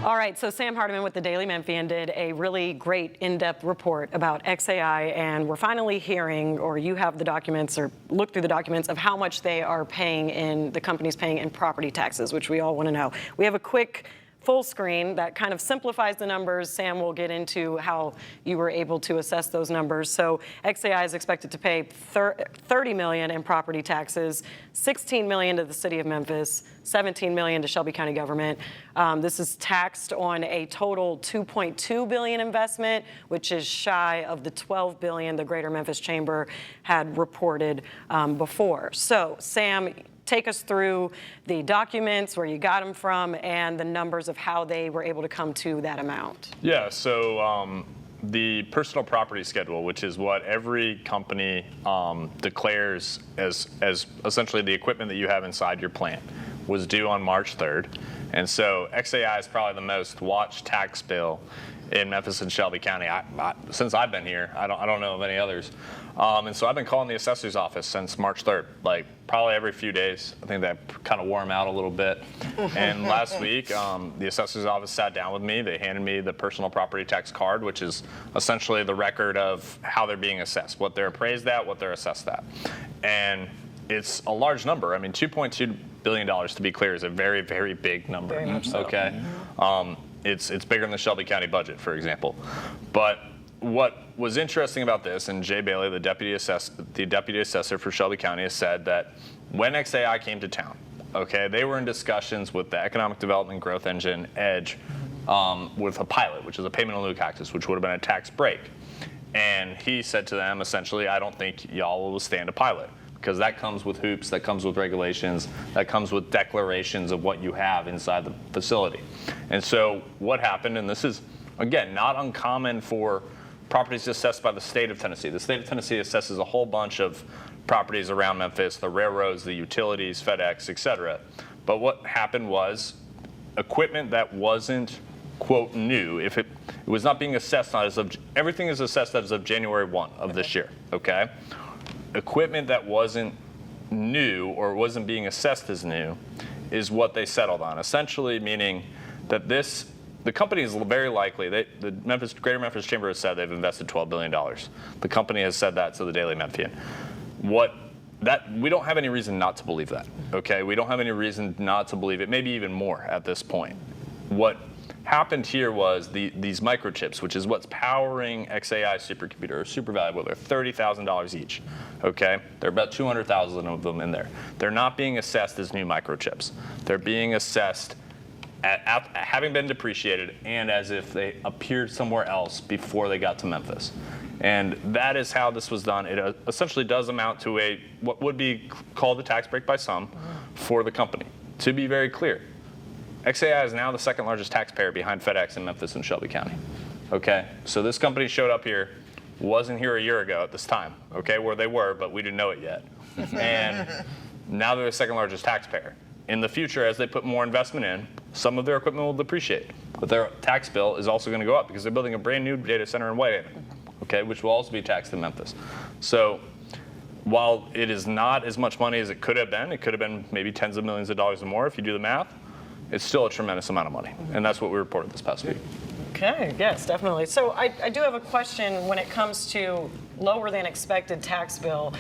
All right, so Sam Hardiman with the Daily Memphian did a really great in-depth report about xAI, and we're finally hearing, or you have the documents, or look through the documents of how much they are paying in, the company's paying in property taxes, which we all want to know. We have a quick full screen that kind of simplifies the numbers. Sam will get into how you were able to assess those numbers. So xAI is expected to pay $30 million in property taxes, $16 million to the city of Memphis, $17 million to Shelby County government. This is taxed on a total $2.2 billion investment, which is shy of the $12 billion the Greater Memphis Chamber had reported before. So Sam, take us through the documents, where you got them from, and the numbers of how they were able to come to that amount. Yeah, so the personal property schedule, which is what every company declares as essentially the equipment that you have inside your plant, was due on March 3rd. And so xAI is probably the most watched tax bill in Memphis and Shelby County since I've been here. I don't know of any others. And so I've been calling the assessor's office since March 3rd, like probably every few days. I think that kind of wore them out a little bit. And last week, the assessor's office sat down with me. They handed me the personal property tax card, which is essentially the record of how they're being assessed, what they're appraised at, what they're assessed at. And it's a large number. I mean, $2.2 billion, to be clear, is a very, very big number. Very much so. Okay. It's bigger than the Shelby County budget, for example. But what was interesting about this, and Jay Bailey, the deputy assessor for Shelby County, has said that when xAI came to town, okay, they were in discussions with the Economic Development Growth Engine, EDGE, with a pilot, which is a payment in lieu taxes, which would have been a tax break. And he said to them, essentially, I don't think y'all will withstand a pilot, because that comes with hoops, that comes with regulations, that comes with declarations of what you have inside the facility. And so what happened, and this is, again, not uncommon for properties assessed by the state of Tennessee. The state of Tennessee assesses a whole bunch of properties around Memphis, the railroads, the utilities, FedEx, et cetera. But what happened was equipment that wasn't, quote, new, if it was not being assessed as of, everything is assessed as of January 1 of this year, okay? Equipment that wasn't new or wasn't being assessed as new is what they settled on, essentially meaning that the company is very likely, the Greater Memphis Chamber has said they've invested $12 billion. The company has said that to the Daily Memphian. We don't have any reason not to believe that, okay? We don't have any reason not to believe it, maybe even more at this point. What happened here was these microchips, which is what's powering xAI supercomputer, are super valuable. They're $30,000 each, okay? There are about 200,000 of them in there. They're not being assessed as new microchips. They're being assessed at having been depreciated and as if they appeared somewhere else before they got to Memphis. And that is how this was done. It essentially does amount to what would be called a tax break by some for the company. To be very clear, xAI is now the second largest taxpayer behind FedEx in Memphis and Shelby County. Okay, so this company showed up here, wasn't here a year ago at this time, okay, where they were, but we didn't know it yet. And now they're the second largest taxpayer. In the future, as they put more investment in, some of their equipment will depreciate, but their tax bill is also going to go up because they're building a brand new data center in Whitehaven, okay, which will also be taxed in Memphis. So while it is not as much money as it could have been maybe tens of millions of dollars or more if you do the math, it's still a tremendous amount of money, and that's what we reported this past week. Okay, yes, definitely. So I do have a question when it comes to lower than expected tax bill.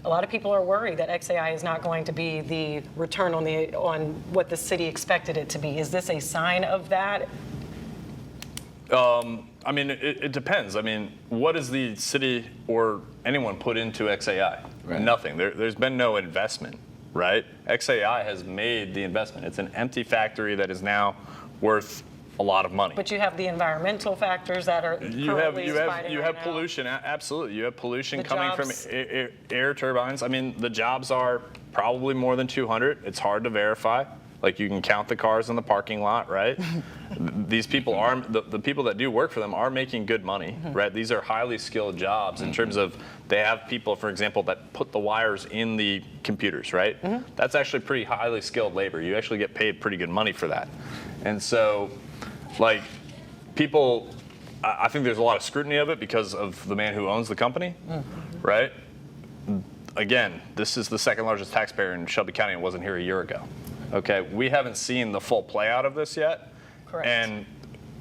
A lot of people are worried that xAI is not going to be the return on what the city expected it to be. Is this a sign of that? I mean, it depends. I mean, what does the city or anyone put into xAI? Right. Nothing. There's been no investment, right? xAI has made the investment. It's an empty factory that is now worth a lot of money. But you have the environmental factors that are you have pollution. Absolutely, you have pollution coming from air turbines. I mean, the jobs are probably more than 200. It's hard to verify. Like, you can count the cars in the parking lot, right? These people are the people that do work for them are making good money, right? These are highly skilled jobs in terms of they have people, for example, that put the wires in the computers, right? That's actually pretty highly skilled labor. You actually get paid pretty good money for that, and so. Like, people, I think there's a lot of scrutiny of it because of the man who owns the company, right? Again, this is the second largest taxpayer in Shelby County and wasn't here a year ago. Okay, we haven't seen the full play out of this yet. Correct. And,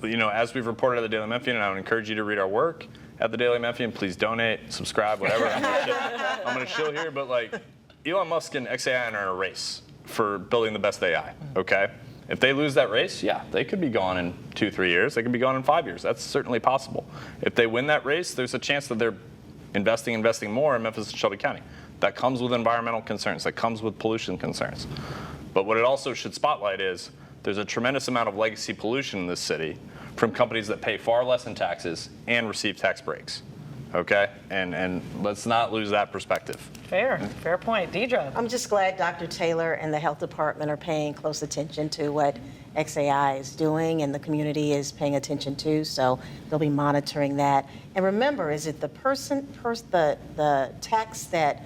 as we've reported at the Daily Memphian, and I would encourage you to read our work at the Daily Memphian, please donate, subscribe, whatever. I'm going to chill here, but Elon Musk and xAI are in a race for building the best AI, okay? If they lose that race, yeah, they could be gone in 2-3 years. They could be gone in 5 years. That's certainly possible. If they win that race, there's a chance that they're investing more in Memphis and Shelby County. That comes with environmental concerns. That comes with pollution concerns. But what it also should spotlight is there's a tremendous amount of legacy pollution in this city from companies that pay far less in taxes and receive tax breaks. Okay? And let's not lose that perspective. Fair point. Deidre. I'm just glad Dr. Taylor and the health department are paying close attention to what xAI is doing and the community is paying attention to, so they'll be monitoring that. And remember, is it the the tax that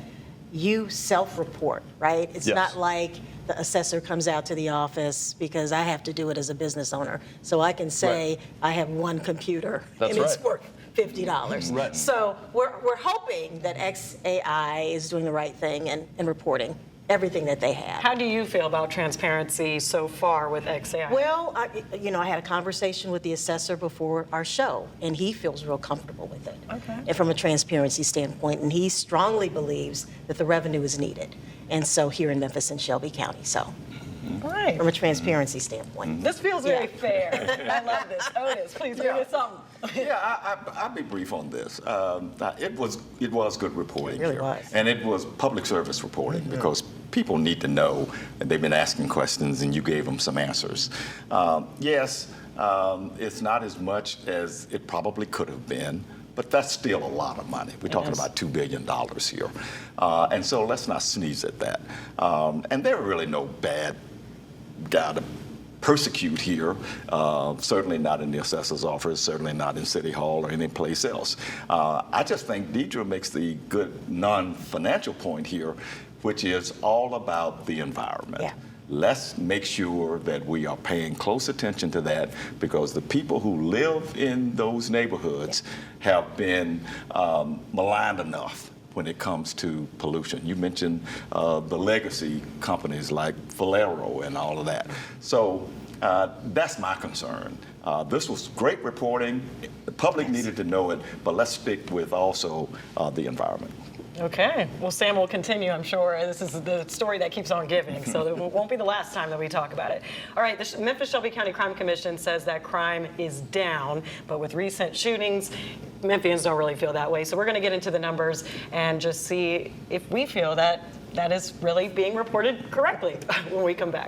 you self-report, right? It's Yes. not like the assessor comes out to the office, because I have to do it as a business owner. So I can say I have one computer That's and it's right. worth $50. Right. So we're hoping that xAI is doing the right thing and reporting everything that they have. How do you feel about transparency so far with xAI? Well, I had a conversation with the assessor before our show, and he feels real comfortable with it. Okay. And from a transparency standpoint, and he strongly believes that the revenue is needed. And so here in Memphis and Shelby County, so Right. from a transparency standpoint. This feels very fair. I love this. Otis, please bring us something. Yeah, I'll be brief on this. It was good reporting. It really here. was. And it was public service reporting, because people need to know, and they've been asking questions, and you gave them some answers. Yes, it's not as much as it probably could have been, but that's still a lot of money. We're talking about $2 billion here. And so let's not sneeze at that. And there are really no bad guy to persecute here, certainly not in the assessor's office, certainly not in City Hall or any place else. I just think Deidre makes the good non-financial point here, which is all about the environment. Yeah. Let's make sure that we are paying close attention to that, because the people who live in those neighborhoods have been maligned enough when it comes to pollution. You mentioned the legacy companies like Valero and all of that. So that's my concern. This was great reporting. The public needed to know it, but let's stick with also the environment. Okay. Well, Sam will continue, I'm sure. This is the story that keeps on giving, so it won't be the last time that we talk about it. All right, the Memphis-Shelby County Crime Commission says that crime is down, but with recent shootings, Memphians don't really feel that way. So we're going to get into the numbers and just see if we feel that that is really being reported correctly when we come back.